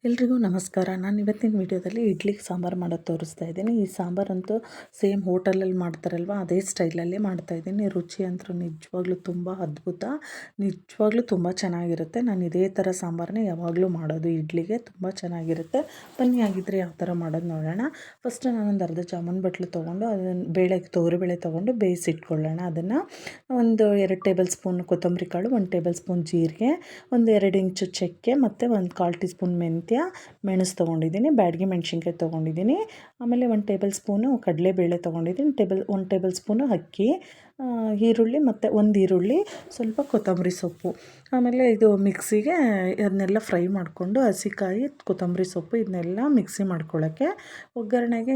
ಎಲ್ರಿಗೂ ನಮಸ್ಕಾರ. ನಾನು ಇವತ್ತಿನ ವಿಡಿಯೋದಲ್ಲಿ ಇಡ್ಲಿಗೆ ಸಾಂಬಾರು ಮಾಡೋದು ತೋರಿಸ್ತಾ ಇದ್ದೀನಿ. ಈ ಸಾಂಬಾರಂತೂ ಸೇಮ್ ಹೋಟೆಲಲ್ಲಿ ಮಾಡ್ತಾರಲ್ವ ಅದೇ ಸ್ಟೈಲಲ್ಲೇ ಮಾಡ್ತಾಯಿದ್ದೀನಿ. ರುಚಿ ಅಂತೂ ನಿಜವಾಗ್ಲೂ ತುಂಬ ಅದ್ಭುತ, ನಿಜವಾಗ್ಲೂ ತುಂಬ ಚೆನ್ನಾಗಿರುತ್ತೆ. ನಾನು ಇದೇ ಥರ ಸಾಂಬಾರನ್ನೇ ಯಾವಾಗಲೂ ಮಾಡೋದು ಇಡ್ಲಿಗೆ, ತುಂಬ ಚೆನ್ನಾಗಿರುತ್ತೆ. ಬನ್ನಿ ಆಗಿದ್ದರೆ ಯಾವ ಥರ ಮಾಡೋದು ನೋಡೋಣ. ಫಸ್ಟು ನಾನೊಂದು ಅರ್ಧ ಜಾಮೂನ್ ಬಟ್ಲು ತೊಗೊಂಡು ಅದನ್ನು ತೊಗರಿಬೇಳೆ ತೊಗೊಂಡು ಬೇಯಿಸಿಟ್ಕೊಳ್ಳೋಣ. ಅದನ್ನು ಒಂದು 2 ಟೇಬಲ್ ಸ್ಪೂನ್ ಕೊತ್ತಂಬರಿ ಕಾಳು, 1 ಟೇಬಲ್ ಸ್ಪೂನ್ ಜೀರಿಗೆ, ಒಂದು 2 ಇಂಚು ಚಕ್ಕೆ ಮತ್ತು ಒಂದು 1/4 ಟೀ ಸ್ಪೂನ್ ಮೆಣಸು ತೊಗೊಂಡಿದ್ದೀನಿ, ಬ್ಯಾಡಗಿ ಮೆಣಸಿನ್ಕಾಯಿ ತೊಗೊಂಡಿದ್ದೀನಿ. ಆಮೇಲೆ 1 ಟೇಬಲ್ ಸ್ಪೂನು ಕಡಲೆಬೇಳೆ ತೊಗೊಂಡಿದ್ದೀನಿ, 1 ಟೇಬಲ್ ಸ್ಪೂನು ಅಕ್ಕಿ, ಈರುಳ್ಳಿ ಮತ್ತು 1 ಈರುಳ್ಳಿ, ಸ್ವಲ್ಪ ಕೊತ್ತಂಬರಿ ಸೊಪ್ಪು. ಆಮೇಲೆ ಇದು ಮಿಕ್ಸಿಗೆ ಅದನ್ನೆಲ್ಲ ಫ್ರೈ ಮಾಡಿಕೊಂಡು ಹಸಿಕಾಯಿ, ಕೊತ್ತಂಬರಿ ಸೊಪ್ಪು ಇದನ್ನೆಲ್ಲ ಮಿಕ್ಸಿ ಮಾಡ್ಕೊಳ್ಳೋಕ್ಕೆ. ಒಗ್ಗರಣೆಗೆ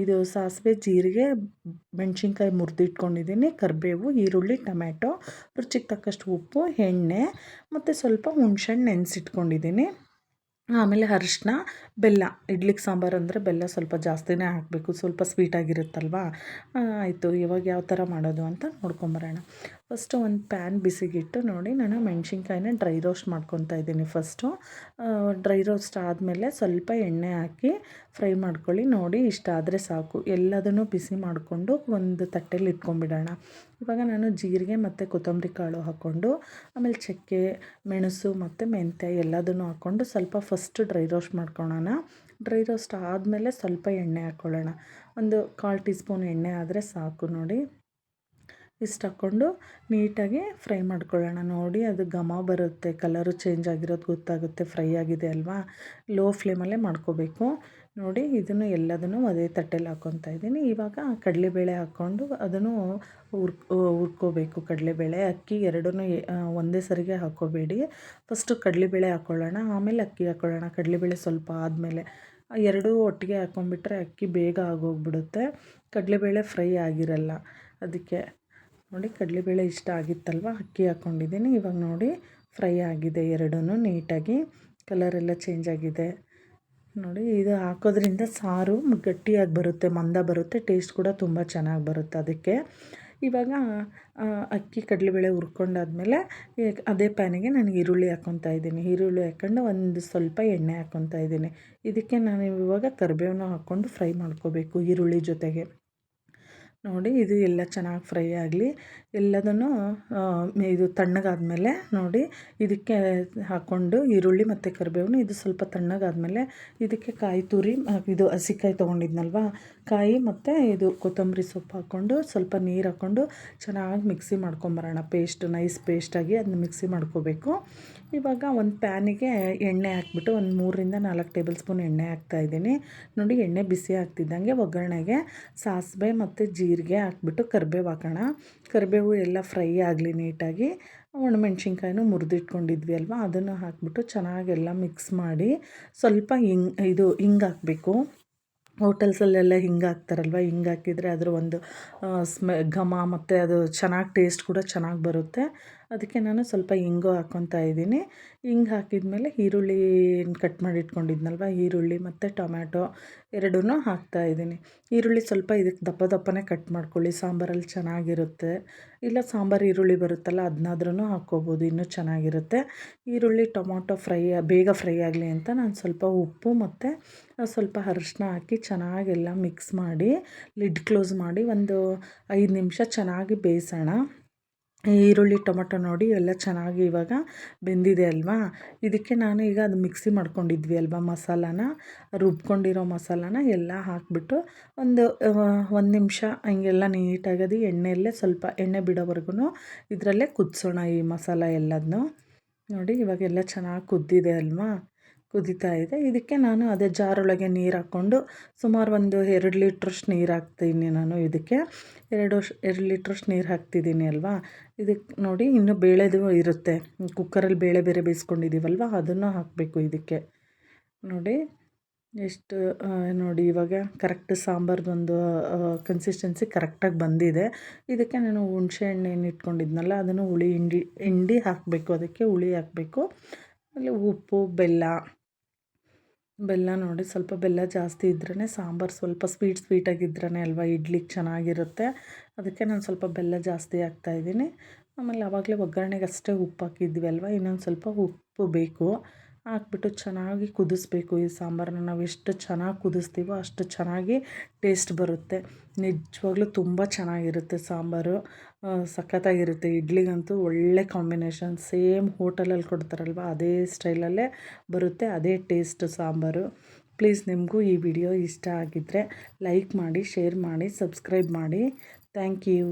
ಇದು ಸಾಸಿವೆ, ಜೀರಿಗೆ, ಮೆಣಸಿನ್ಕಾಯಿ ಮುರಿದಿಟ್ಕೊಂಡಿದ್ದೀನಿ, ಕರಿಬೇವು, ಈರುಳ್ಳಿ, ಟೊಮ್ಯಾಟೊ, ರುಚಿಗೆ ತಕ್ಕಷ್ಟು ಉಪ್ಪು, ಎಣ್ಣೆ ಮತ್ತು ಸ್ವಲ್ಪ ಹುಣಸೆಹಣ್ಣು ನೆನೆಸಿಟ್ಕೊಂಡಿದ್ದೀನಿ. ಆಮೇಲೆ ಅರಿಶಿನ, ಬೆಲ್ಲ. ಇಡ್ಲಿಗೆ ಸಾಂಬಾರು ಅಂದರೆ ಬೆಲ್ಲ ಸ್ವಲ್ಪ ಜಾಸ್ತಿನೇ ಹಾಕಬೇಕು, ಸ್ವಲ್ಪ ಸ್ವೀಟಾಗಿರುತ್ತಲ್ವ. ಆಯಿತು, ಇವಾಗ ಯಾವ ಥರ ಮಾಡೋದು ಅಂತ ನೋಡ್ಕೊಂಬರೋಣ. ಫಸ್ಟು ಒಂದು ಪ್ಯಾನ್ ಬಿಸಿಗಿಟ್ಟು ನೋಡಿ, ನಾನು ಮೆಣಸಿನ್ಕಾಯಿನ ಡ್ರೈ ರೋಸ್ಟ್ ಮಾಡ್ಕೊತಾ ಇದ್ದೀನಿ. ಫಸ್ಟು ಡ್ರೈ ರೋಸ್ಟ್ ಆದಮೇಲೆ ಸ್ವಲ್ಪ ಎಣ್ಣೆ ಹಾಕಿ ಫ್ರೈ ಮಾಡ್ಕೊಳ್ಳಿ. ನೋಡಿ, ಇಷ್ಟ ಆದರೆ ಸಾಕು. ಎಲ್ಲದನ್ನು ಬಿಸಿ ಮಾಡಿಕೊಂಡು ಒಂದು ತಟ್ಟೆಲಿ ಇಟ್ಕೊಂಡ್ಬಿಡೋಣ. ಇವಾಗ ನಾನು ಜೀರಿಗೆ ಮತ್ತು ಕೊತ್ತಂಬರಿ ಕಾಳು ಹಾಕ್ಕೊಂಡು, ಆಮೇಲೆ ಚಕ್ಕೆ, ಮೆಣಸು ಮತ್ತು ಮೆಂತ್ಯ ಎಲ್ಲದನ್ನು ಹಾಕ್ಕೊಂಡು ಸ್ವಲ್ಪ ಫಸ್ಟು ಡ್ರೈ ರೋಸ್ಟ್ ಮಾಡ್ಕೊಳ್ಳೋಣ. ಡ್ರೈ ರೋಸ್ಟ್ ಆದಮೇಲೆ ಸ್ವಲ್ಪ ಎಣ್ಣೆ ಹಾಕ್ಕೊಳ್ಳೋಣ. ಒಂದು 1/4 ಟೀ ಸ್ಪೂನ್ ಎಣ್ಣೆ ಆದರೆ ಸಾಕು. ನೋಡಿ, ಇಷ್ಟು ಹಾಕ್ಕೊಂಡು ನೀಟಾಗಿ ಫ್ರೈ ಮಾಡ್ಕೊಳ್ಳೋಣ. ನೋಡಿ, ಅದು ಘಮ ಬರುತ್ತೆ, ಕಲರು ಚೇಂಜ್ ಆಗಿರೋದು ಗೊತ್ತಾಗುತ್ತೆ, ಫ್ರೈ ಆಗಿದೆ ಅಲ್ವಾ. ಲೋ ಫ್ಲೇಮಲ್ಲೇ ಮಾಡ್ಕೋಬೇಕು. ನೋಡಿ, ಇದನ್ನು ಎಲ್ಲದನ್ನು ಅದೇ ತಟ್ಟೆಲಿ ಹಾಕ್ಕೊತಾ ಇದ್ದೀನಿ. ಇವಾಗ ಕಡಲೆಬೇಳೆ ಹಾಕ್ಕೊಂಡು ಅದನ್ನು ಹುರ್ಕೋಬೇಕು. ಕಡಲೆಬೇಳೆ, ಅಕ್ಕಿ ಎರಡನ್ನೂ ಒಂದೇ ಸರಿಗೆ ಹಾಕ್ಕೋಬೇಡಿ. ಫಸ್ಟು ಕಡಲೆಬೇಳೆ ಹಾಕ್ಕೊಳ್ಳೋಣ, ಆಮೇಲೆ ಅಕ್ಕಿ ಹಾಕ್ಕೊಳ್ಳೋಣ. ಕಡಲೆಬೇಳೆ ಸ್ವಲ್ಪ ಆದಮೇಲೆ ಎರಡೂ ಒಟ್ಟಿಗೆ ಹಾಕ್ಕೊಂಡ್ಬಿಟ್ರೆ ಅಕ್ಕಿ ಬೇಗ ಆಗೋಗ್ಬಿಡುತ್ತೆ, ಕಡಲೆಬೇಳೆ ಫ್ರೈ ಆಗಿರಲ್ಲ. ಅದಕ್ಕೆ ನೋಡಿ, ಕಡಲೆಬೇಳೆ ಇಷ್ಟ ಆಗಿತ್ತಲ್ವ, ಅಕ್ಕಿ ಹಾಕ್ಕೊಂಡಿದ್ದೀನಿ. ಇವಾಗ ನೋಡಿ, ಫ್ರೈ ಆಗಿದೆ ಎರಡೂ ನೀಟಾಗಿ, ಕಲರೆಲ್ಲ ಚೇಂಜ್ ಆಗಿದೆ. ನೋಡಿ, ಇದು ಹಾಕೋದ್ರಿಂದ ಸಾರು ಗಟ್ಟಿಯಾಗಿ ಬರುತ್ತೆ, ಮಂದ ಬರುತ್ತೆ, ಟೇಸ್ಟ್ ಕೂಡ ತುಂಬ ಚೆನ್ನಾಗಿ ಬರುತ್ತೆ. ಅದಕ್ಕೆ ಇವಾಗ ಅಕ್ಕಿ ಕಡಲೆಬೇಳೆ ಹುರ್ಕೊಂಡಾದ್ಮೇಲೆ ಅದೇ ಪ್ಯಾನಿಗೆ ನಾನು ಈರುಳ್ಳಿ ಹಾಕ್ಕೊತಾ ಇದ್ದೀನಿ. ಈರುಳ್ಳಿ ಹಾಕ್ಕೊಂಡು ಒಂದು ಸ್ವಲ್ಪ ಎಣ್ಣೆ ಹಾಕ್ಕೊತಾ ಇದ್ದೀನಿ. ಇದಕ್ಕೆ ನಾನು ಇವಾಗ ಕರಿಬೇವನ್ನ ಹಾಕ್ಕೊಂಡು ಫ್ರೈ ಮಾಡ್ಕೋಬೇಕು ಈರುಳ್ಳಿ ಜೊತೆಗೆ. ನೋಡಿ, ಇದು ಎಲ್ಲ ಚೆನ್ನಾಗಿ ಫ್ರೈ ಆಗಲಿ. ಎಲ್ಲದನ್ನು ಇದು ತಣ್ಣಗಾದಮೇಲೆ ನೋಡಿ, ಇದಕ್ಕೆ ಹಾಕ್ಕೊಂಡು ಈರುಳ್ಳಿ ಮತ್ತು ಕರಿಬೇವನ್ನ ಇದು ಸ್ವಲ್ಪ ತಣ್ಣಗಾದಮೇಲೆ ಇದಕ್ಕೆ ಕಾಯಿ ತುರಿ, ಇದು ಹಸಿಕಾಯಿ ತೊಗೊಂಡಿದ್ನಲ್ವ, ಕಾಯಿ ಮತ್ತು ಇದು ಕೊತ್ತಂಬರಿ ಸೊಪ್ಪು ಹಾಕ್ಕೊಂಡು ಸ್ವಲ್ಪ ನೀರು ಹಾಕ್ಕೊಂಡು ಚೆನ್ನಾಗಿ ಮಿಕ್ಸಿ ಮಾಡ್ಕೊಂಬರೋಣ. ನೈಸ್ ಪೇಸ್ಟಾಗಿ ಅದನ್ನ ಮಿಕ್ಸಿ ಮಾಡ್ಕೋಬೇಕು. ಇವಾಗ ಒಂದು ಪ್ಯಾನಿಗೆ ಎಣ್ಣೆ ಹಾಕ್ಬಿಟ್ಟು ಒಂದು 3ರಿಂದ 4 ಟೇಬಲ್ ಸ್ಪೂನ್ ಎಣ್ಣೆ ಹಾಕ್ತಾಯಿದ್ದೀನಿ. ನೋಡಿ, ಎಣ್ಣೆ ಬಿಸಿ ಆಗ್ತಿದ್ದಂಗೆ ಒಗ್ಗರಣೆಗೆ ಸಾಸಿವೆ ಮತ್ತು ಜೀರಿಗೆ ಹಾಕ್ಬಿಟ್ಟು ಕರಿಬೇವು ಹಾಕೋಣ. ಕರಿಬೇವು ಎಲ್ಲ ಫ್ರೈ ಆಗಲಿ ನೀಟಾಗಿ. ಒಣಮೆಣ್ಸಿನ್ಕಾಯಿನೂ ಮುರಿದಿಟ್ಕೊಂಡಿದ್ವಿ ಅಲ್ವ, ಅದನ್ನು ಹಾಕ್ಬಿಟ್ಟು ಚೆನ್ನಾಗೆಲ್ಲ ಮಿಕ್ಸ್ ಮಾಡಿ ಸ್ವಲ್ಪ ಹಿಂಗೆ ಹಾಕಬೇಕು. ಹೋಟೆಲ್ಸಲ್ಲೆಲ್ಲ ಹಿಂಗೆ ಹಾಕ್ತಾರಲ್ವ, ಹಿಂಗೆ ಹಾಕಿದರೆ ಅದರ ಒಂದು ಘಮ ಮತ್ತು ಅದು ಚೆನ್ನಾಗಿ ಟೇಸ್ಟ್ ಕೂಡ ಚೆನ್ನಾಗಿ ಬರುತ್ತೆ. ಅದಕ್ಕೆ ನಾನು ಸ್ವಲ್ಪ ಹಿಂಗು ಹಾಕ್ಕೊತಾ ಇದ್ದೀನಿ. ಹಿಂಗೆ ಹಾಕಿದ್ಮೇಲೆ ಈರುಳ್ಳಿ ಕಟ್ ಮಾಡಿ ಇಟ್ಕೊಂಡಿದ್ನಲ್ವ, ಈರುಳ್ಳಿ ಮತ್ತು ಟೊಮ್ಯಾಟೊ ಎರಡೂ ಹಾಕ್ತಾಯಿದ್ದೀನಿ. ಈರುಳ್ಳಿ ಸ್ವಲ್ಪ ಇದಕ್ಕೆ ದಪ್ಪ ದಪ್ಪನೇ ಕಟ್ ಮಾಡ್ಕೊಳ್ಳಿ, ಸಾಂಬಾರಲ್ಲಿ ಚೆನ್ನಾಗಿರುತ್ತೆ. ಇಲ್ಲ ಸಾಂಬಾರು ಈರುಳ್ಳಿ ಬರುತ್ತಲ್ಲ, ಅದನ್ನಾದ್ರೂ ಹಾಕ್ಕೋಬೋದು, ಇನ್ನೂ ಚೆನ್ನಾಗಿರುತ್ತೆ. ಈರುಳ್ಳಿ ಟೊಮೊಟೊ ಬೇಗ ಫ್ರೈ ಆಗಲಿ ಅಂತ ನಾನು ಸ್ವಲ್ಪ ಉಪ್ಪು ಮತ್ತು ಸ್ವಲ್ಪ ಅರಿಶಿನ ಹಾಕಿ ಚೆನ್ನಾಗೆಲ್ಲ ಮಿಕ್ಸ್ ಮಾಡಿ ಲಿಡ್ ಕ್ಲೋಸ್ ಮಾಡಿ ಒಂದು 5 ನಿಮಿಷ ಚೆನ್ನಾಗಿ ಬೇಯಿಸೋಣ. ಈರುಳ್ಳಿ ಟೊಮೊಟೊ ನೋಡಿ ಎಲ್ಲ ಚೆನ್ನಾಗಿ ಇವಾಗ ಬೆಂದಿದೆ ಅಲ್ವಾ. ಇದಕ್ಕೆ ನಾನು ಈಗ ಅದು ಮಿಕ್ಸಿ ಮಾಡ್ಕೊಂಡಿದ್ವಿ ಅಲ್ವಾ ಮಸಾಲಾನ, ರುಬ್ಕೊಂಡಿರೋ ಮಸಾಲಾನ ಎಲ್ಲ ಹಾಕಿಬಿಟ್ಟು ಒಂದು 1 ನಿಮಿಷ ಹಂಗೆಲ್ಲ ನೀಟಾಗಿ ಅದು ಎಣ್ಣೆಯಲ್ಲೇ ಸ್ವಲ್ಪ ಎಣ್ಣೆ ಬಿಡೋವರೆಗೂ ಇದರಲ್ಲೇ ಕುದಿಸೋಣ ಈ ಮಸಾಲ ಎಲ್ಲದನ್ನೂ. ನೋಡಿ, ಇವಾಗೆಲ್ಲ ಚೆನ್ನಾಗಿ ಕುದ್ದಿದೆ ಅಲ್ವಾ, ಕುದೀತಾ ಇದೆ. ಇದಕ್ಕೆ ನಾನು ಅದೇ ಜಾರೊಳಗೆ ನೀರು ಹಾಕ್ಕೊಂಡು ಸುಮಾರು ಒಂದು 2 ಲೀಟ್ರಷ್ಟು ನೀರು ಹಾಕ್ತೀನಿ ನಾನು. ಇದಕ್ಕೆ 2 ಲೀಟ್ರಷ್ಟು ನೀರು ಹಾಕ್ತಿದ್ದೀನಿ ಅಲ್ವಾ. ಇದಕ್ಕೆ ನೋಡಿ, ಇನ್ನೂ ಬೇಳೆದು ಇರುತ್ತೆ, ಕುಕ್ಕರಲ್ಲಿ ಬೇಳೆ ಬೇರೆ ಬೇಯಿಸ್ಕೊಂಡಿದ್ದೀವಲ್ವ, ಅದನ್ನು ಹಾಕಬೇಕು ಇದಕ್ಕೆ. ನೋಡಿ ಎಷ್ಟು ನೋಡಿ, ಇವಾಗ ಕರೆಕ್ಟ್ ಸಾಂಬಾರ್ದೊಂದು ಕನ್ಸಿಸ್ಟೆನ್ಸಿ ಕರೆಕ್ಟಾಗಿ ಬಂದಿದೆ. ಇದಕ್ಕೆ ನಾನು ಹುಣಸೆ ಹಣ್ಣು ಏನು ಇಟ್ಕೊಂಡಿದ್ನಲ್ಲ, ಅದನ್ನು ಹಿಂಡಿ ಹಾಕಬೇಕು. ಅದಕ್ಕೆ ಹುಳಿ ಹಾಕಬೇಕು. ಆಮೇಲೆ ಉಪ್ಪು, ಬೆಲ್ಲ ನೋಡಿ, ಸ್ವಲ್ಪ ಬೆಲ್ಲ ಜಾಸ್ತಿ ಇದ್ರೇ ಸಾಂಬಾರು ಸ್ವಲ್ಪ ಸ್ವೀಟಾಗಿದ್ರೇ ಅಲ್ವಾ ಇಡ್ಲಿಗೆ ಚೆನ್ನಾಗಿರುತ್ತೆ. ಅದಕ್ಕೆ ನಾನು ಸ್ವಲ್ಪ ಬೆಲ್ಲ ಜಾಸ್ತಿ ಹಾಕ್ತಾಯಿದ್ದೀನಿ. ಆಮೇಲೆ ಆವಾಗಲೇ ಒಗ್ಗರಣೆಗೆ ಅಷ್ಟೇ ಉಪ್ಪು ಹಾಕಿದ್ವಿ ಅಲ್ವಾ, ಇನ್ನೊಂದು ಸ್ವಲ್ಪ ಉಪ್ಪು ಬೇಕು. ಹಾಕ್ಬಿಟ್ಟು ಚೆನ್ನಾಗಿ ಕುದಿಸ್ಬೇಕು. ಈ ಸಾಂಬಾರನ್ನ ನಾವು ಎಷ್ಟು ಚೆನ್ನಾಗಿ ಕುದಿಸ್ತೀವೋ ಅಷ್ಟು ಚೆನ್ನಾಗಿ ಟೇಸ್ಟ್ ಬರುತ್ತೆ. ನಿಜವಾಗ್ಲೂ ತುಂಬ ಚೆನ್ನಾಗಿರುತ್ತೆ ಸಾಂಬಾರು, ಸಖತ್ತಾಗಿರುತ್ತೆ. ಇಡ್ಲಿಗಂತೂ ಒಳ್ಳೆ ಕಾಂಬಿನೇಷನ್, ಸೇಮ್ ಹೋಟೆಲಲ್ಲಿ ಕೊಡ್ತಾರಲ್ವ ಅದೇ ಸ್ಟೈಲಲ್ಲೇ ಬರುತ್ತೆ, ಅದೇ ಟೇಸ್ಟ್ ಸಾಂಬಾರು. ಪ್ಲೀಸ್ ನಿಮಗೂ ಈ ವಿಡಿಯೋ ಇಷ್ಟ ಆಗಿದ್ದರೆ ಲೈಕ್ ಮಾಡಿ, ಶೇರ್ ಮಾಡಿ, ಸಬ್ಸ್ಕ್ರೈಬ್ ಮಾಡಿ. Thank you.